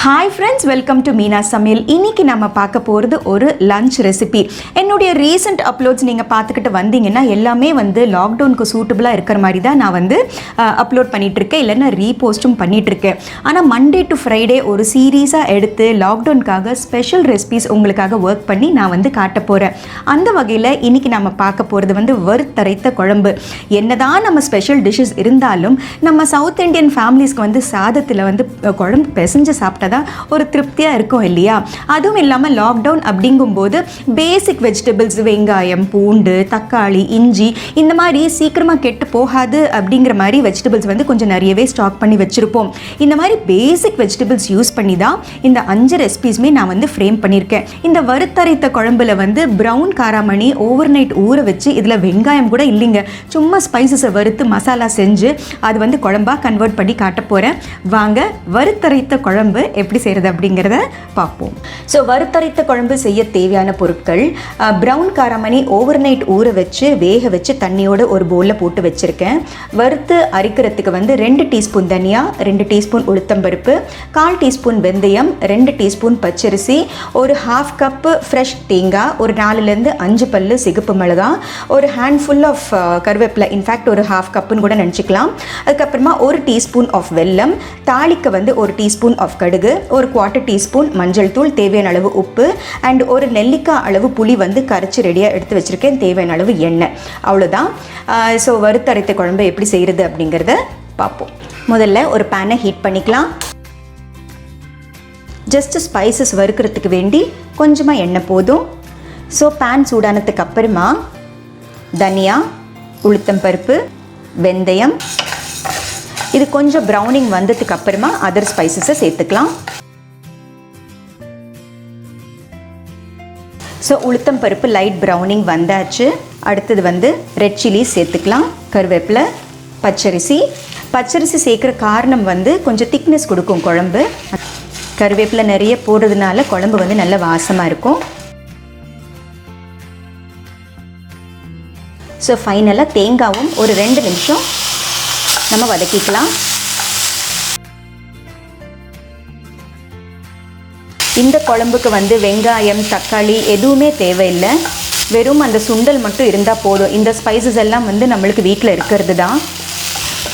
Hi friends, welcome to Meena சமையல். இன்னைக்கு நம்ம பார்க்க போகிறது ஒரு லஞ்ச் ரெசிபி. என்னுடைய ரீசெண்ட் அப்லோட்ஸ் நீங்கள் பார்த்துக்கிட்டு வந்தீங்கன்னா எல்லாமே லாக்டவுனுக்கு சூட்டபுளாக இருக்கிற மாதிரி தான் நான் அப்லோட் பண்ணிகிட்ருக்கேன், இல்லைன்னா ரீபோஸ்ட்டும் பண்ணிகிட்ருக்கேன். ஆனால் மண்டே டு ஃப்ரைடே ஒரு சீரீஸாக எடுத்து லாக்டவுனுக்காக ஸ்பெஷல் ரெசிபிஸ் உங்களுக்காக ஒர்க் பண்ணி நான் காட்ட போகிறேன். அந்த வகையில் இன்றைக்கி நம்ம பார்க்க போகிறது வறுத்தரைத்த குழம்பு. என்னதான் நம்ம ஸ்பெஷல் டிஷ்ஷஸ் இருந்தாலும் நம்ம சவுத் இண்டியன் ஃபேமிலிஸ்க்கு சாதத்தில் குழம்பு பிசைஞ்சு சாப்பிட்டா ஒரு திருப்தியாக இருக்கும் இல்லையா? அதுவும் இல்லாமல் லாக்டவுன் அப்படிங்கும்போது பேசிக் வெஜிடபிள்ஸ், வெங்காயம், பூண்டு, தக்காளி, இஞ்சி, இந்த மாதிரி சீக்கிரமாக கெட்டு போகாது அப்படிங்கிற மாதிரி வெஜிடபிள்ஸ் கொஞ்சம் நிறையவே ஸ்டாக் பண்ணி வச்சுருப்போம். இந்த மாதிரி பேசிக் வெஜிடபிள்ஸ் யூஸ் பண்ணி தான் இந்த 5 ரெசிபீஸுமே நான் ஃப்ரேம் பண்ணியிருக்கேன். இந்த வறுத்தரைத்த குழம்புல ப்ரௌன் காராமணி ஓவர் நைட் ஊற வச்சு, இதில் வெங்காயம் கூட இல்லைங்க, சும்மா ஸ்பைசஸை வறுத்து மசாலா செஞ்சு அது குழம்பாக கன்வெர்ட் பண்ணி காட்ட போகிறேன். வாங்க வறுத்தரைத்த குழம்பு எப்படி செய்கிறது அப்படிங்கிறத பார்ப்போம். ஸோ வறுத்தரைத்த குழம்பு செய்ய தேவையான பொருட்கள்: ப்ரௌன் காராமணி ஓவர் நைட் ஊற வச்சு வேக வச்சு தண்ணியோடு ஒரு பவுலில் போட்டு வச்சுருக்கேன். வறுத்து அரைக்கிறதுக்கு 2 டீஸ்பூன் தனியா, 2 டீஸ்பூன் உளுத்தம்பருப்பு, 1/4 டீஸ்பூன் வெந்தயம், 2 டீஸ்பூன் பச்சரிசி, ஒரு 1/2 கப்பு ஃப்ரெஷ் தேங்காய், ஒரு 4லேருந்து 5 பல்லு சிகப்பு மிளகாய், ஒரு ஹேண்ட்ஃபுல் ஆஃப் கருவேப்பிலை, இன்ஃபேக்ட் ஒரு 1/2 கப்புன்னு கூட நினச்சிக்கலாம். அதுக்கப்புறமா 1 டீஸ்பூன் ஆஃப் வெல்லம், தாளிக்க 1 டீஸ்பூன் ஆஃப் கடுகு, ஒரு 1/4 டீஸ்பூன் மஞ்சள் தூள், தேவையான அளவு உப்பு, அண்ட் ஒரு நெல்லிக்காய் அளவு புளி கரைச்சி ரெடியாக எடுத்து வச்சுருக்கேன், தேவையான அளவு எண்ணெய். அவ்வளோதான். ஸோ வறுத்தரைத்த குழம்பு எப்படி செய்கிறது அப்படிங்கிறத பார்ப்போம். முதல்ல ஒரு பேனை ஹீட் பண்ணிக்கலாம். ஜஸ்ட் ஸ்பைசஸ் வறுக்கிறதுக்கு வேண்டி கொஞ்சமாக எண்ணெய் போதும். ஸோ பேன் சூடானதுக்கு அப்புறமா தனியா, உளுத்தம்பருப்பு, வெந்தயம், இது கொஞ்சம் ப்ரௌனிங் வந்ததுக்கு அப்புறமா அதர் ஸ்பைசஸை சேர்த்துக்கலாம். ஸோ உளுத்தம் பருப்பு லைட் ப்ரௌனிங் வந்தாச்சு. அடுத்தது ரெட் சில்லி சேர்த்துக்கலாம், கருவேப்பிலை, பச்சரிசி சேர்க்குற காரணம் கொஞ்சம் திக்னஸ் கொடுக்கும் குழம்பு. கருவேப்பிலை நிறைய போடுறதுனால குழம்பு நல்ல வாசமாக இருக்கும். ஸோ ஃபைனலாக தேங்காவும் ஒரு 2 நிமிஷம் நம்ம வதக்கிக்கலாம். இந்த குழம்புக்கு வெங்காயம், தக்காளி எதுவுமே தேவையில்லை, வெறும் அந்த சுண்டல் மட்டும் இருந்தால் போதும். இந்த ஸ்பைசஸ் எல்லாம் நம்மளுக்கு வீட்டில் இருக்கிறது தான்.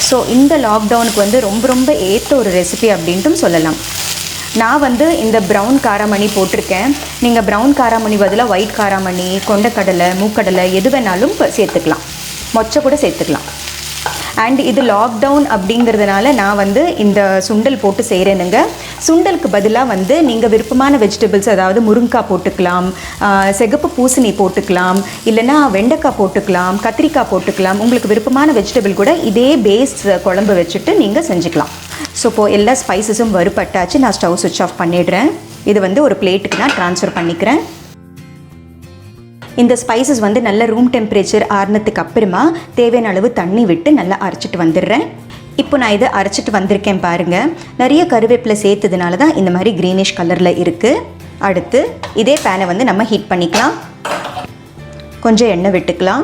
ஸோ இந்த லாக்டவுனுக்கு ரொம்ப ரொம்ப ஏற்ற ஒரு ரெசிபி அப்படின்ட்டும் சொல்லலாம். நான் இந்த ப்ரௌன் காராமணி போட்டிருக்கேன். நீங்கள் ப்ரௌன் காராமணி பதிலாக ஒயிட் காராமணி, கொண்டக்கடலை, மூக்கடலை எது வேணாலும் சேர்த்துக்கலாம், மொச்சை கூட சேர்த்துக்கலாம். அண்ட் இது லாக்டவுன் அப்படிங்கிறதுனால நான் இந்த சுண்டல் போட்டு செய்கிறேனுங்க. சுண்டலுக்கு பதிலாக நீங்கள் விருப்பமான வெஜிடபிள்ஸ், அதாவது முருங்கைக்காய் போட்டுக்கலாம், சிகப்பு பூசணி போட்டுக்கலாம், இல்லைனா வெண்டைக்காய் போட்டுக்கலாம், கத்திரிக்காய் போட்டுக்கலாம். உங்களுக்கு விருப்பமான வெஜிடபிள் கூட இதே பேஸ் குழம்பு வச்சுட்டு நீங்கள் செஞ்சுக்கலாம். ஸோ இப்போது எல்லா ஸ்பைசஸும் வறுபட்டாச்சு. நான் ஸ்டவ் சுவிட்ச் ஆஃப் பண்ணிடுறேன். இது ஒரு பிளேட்டுக்கு நான் ட்ரான்ஸ்ஃபர் பண்ணிக்கிறேன். இந்த ஸ்பைசஸ் நல்ல ரூம் டெம்பரேச்சர் ஆறுனதுக்கு அப்புறமா தேவையான அளவு தண்ணி விட்டு நல்லா அரைச்சிட்டு வந்துடுறேன். இப்போ நான் இதை அரைச்சிட்டு வந்திருக்கேன் பாருங்கள். நிறைய கருவேப்பிலை சேர்த்ததுனால தான் இந்த மாதிரி க்ரீனிஷ் கலரில் இருக்குது. அடுத்து இதே பேனை நம்ம ஹீட் பண்ணிக்கலாம். கொஞ்சம் எண்ணெய் விட்டுக்கலாம்.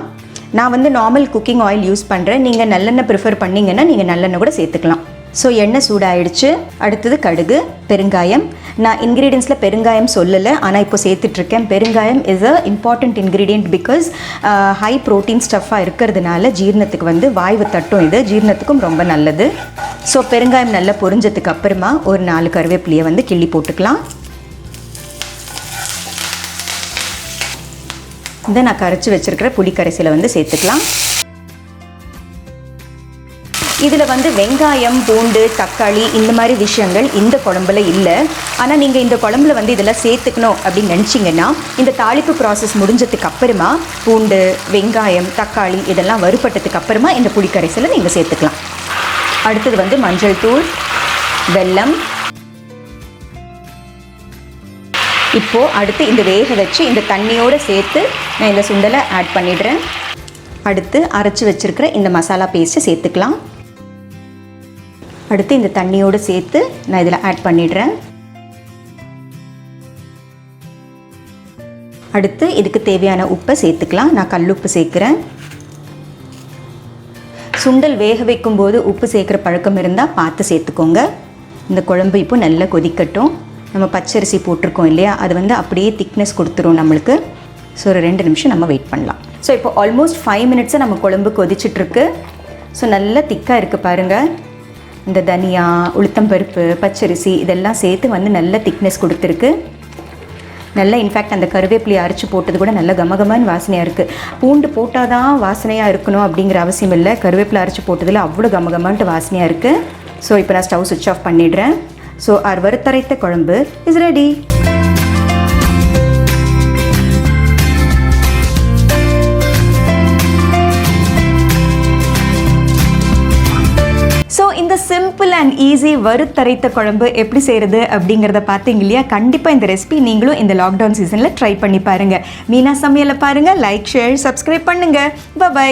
நான் நார்மல் குக்கிங் ஆயில் யூஸ் பண்ணுறேன். நீங்கள் நல்லெண்ணெய் ப்ரிஃபர் பண்ணிங்கன்னா நீங்கள் நல்லெண்ணெய் கூட சேர்த்துக்கலாம். ஸோ எண்ணெய் சூடாயிடுச்சு. அடுத்தது கடுகு, பெருங்காயம். நான் இன்க்ரீடியன்ஸில் பெருங்காயம் சொல்லலை, ஆனால் இப்போ சேர்த்துட்ருக்கேன். Perungayam is a important ingredient because high protein ஸ்டஃப்பாக இருக்கிறதுனால ஜீரணத்துக்கு வாய்வு தட்டும். இது ஜீரணத்துக்கும் ரொம்ப நல்லது. ஸோ பெருங்காயம் நல்லா பொரிஞ்சதுக்கு அப்புறமா ஒரு 4 கருவேப்பிலையை கிள்ளி போட்டுக்கலாம். இதை நான் கரைச்சி வச்சுருக்கிற புளிக்கரைசலை சேர்த்துக்கலாம். இதில் வெங்காயம், பூண்டு, தக்காளி இந்த மாதிரி விஷயங்கள் இந்த குழம்புல இல்லை. ஆனால் நீங்கள் இந்த குழம்புல இதெல்லாம் சேர்த்துக்கணும் அப்படின்னு நினச்சிங்கன்னா இந்த தாளிப்பு ப்ராசஸ் முடிஞ்சதுக்கு அப்புறமா பூண்டு, வெங்காயம், தக்காளி இதெல்லாம் வறுபட்டதுக்கு அப்புறமா இந்த புளிக்கரைசலை நீங்கள் சேர்த்துக்கலாம். அடுத்தது மஞ்சள் தூள், வெல்லம். இப்போது அடுத்து இந்த வேக வச்சு இந்த தண்ணியோடு சேர்த்து நான் இந்த சுண்டலை ஆட் பண்ணிடுறேன். அடுத்து அரைச்சி வச்சுருக்கிற இந்த மசாலா பேஸ்ட்டு சேர்த்துக்கலாம். அடுத்து இந்த தண்ணியோடு சேர்த்து நான் இதில் ஆட் பண்ணிடுறேன். அடுத்து இதுக்கு தேவையான உப்பை சேர்த்துக்கலாம். நான் கல்லுப்பு சேர்க்குறேன். சுண்டல் வேக வைக்கும்போது உப்பு சேர்க்குற பழக்கம் இருந்தால் பார்த்து சேர்த்துக்கோங்க. இந்த குழம்பு இப்போ நல்லா கொதிக்கட்டும். நம்ம பச்சரிசி போட்டிருக்கோம் இல்லையா, அது வந்து அப்படியே திக்னஸ் கொடுத்துரும் நம்மளுக்கு. ஸோ ஒரு 2 நிமிஷம் நம்ம வெயிட் பண்ணலாம். ஸோ இப்போ ஆல்மோஸ்ட் 5 மினிட்ஸாக நம்ம குழம்பு கொதிச்சிட்ருக்கு. ஸோ நல்லா திக்காக இருக்குது பாருங்கள். இந்த தனியா, உளுத்தம்பருப்பு, பச்சரிசி இதெல்லாம் சேர்த்து வந்து நல்ல திக்னஸ் கொடுத்துருக்கு. நல்லா இன்ஃபேக்ட் அந்த கருவேப்பிலையை அரைச்சி போட்டது கூட நல்ல கமகமான வாசனையாக இருக்குது. பூண்டு போட்டால் தான் வாசனையாக இருக்கணும் அப்படிங்கிற அவசியம் இல்லை. கருவேப்பிலை அரைச்சி போட்டதில் அவ்வளோ கமகமான்ட்டு வாசனையாக இருக்குது. ஸோ இப்போ நான் ஸ்டவ் சுவிட்ச் ஆஃப் பண்ணிடுறேன். ஸோ வறுத்தரைத்த குழம்பு இஸ் ரெடி. ஸோ இந்த சிம்பிள் அண்ட் ஈஸி வறுத்தரைத்த குழம்பு எப்படி செய்கிறது அப்படிங்கிறத பார்த்தீங்க இல்லையா. கண்டிப்பாக இந்த ரெசிபி நீங்களும் இந்த லாக்டவுன் சீசனில் ட்ரை பண்ணி பாருங்கள். மீனா சமையலை பாருங்கள், லைக், ஷேர், சப்ஸ்கிரைப் பண்ணுங்கள். பை.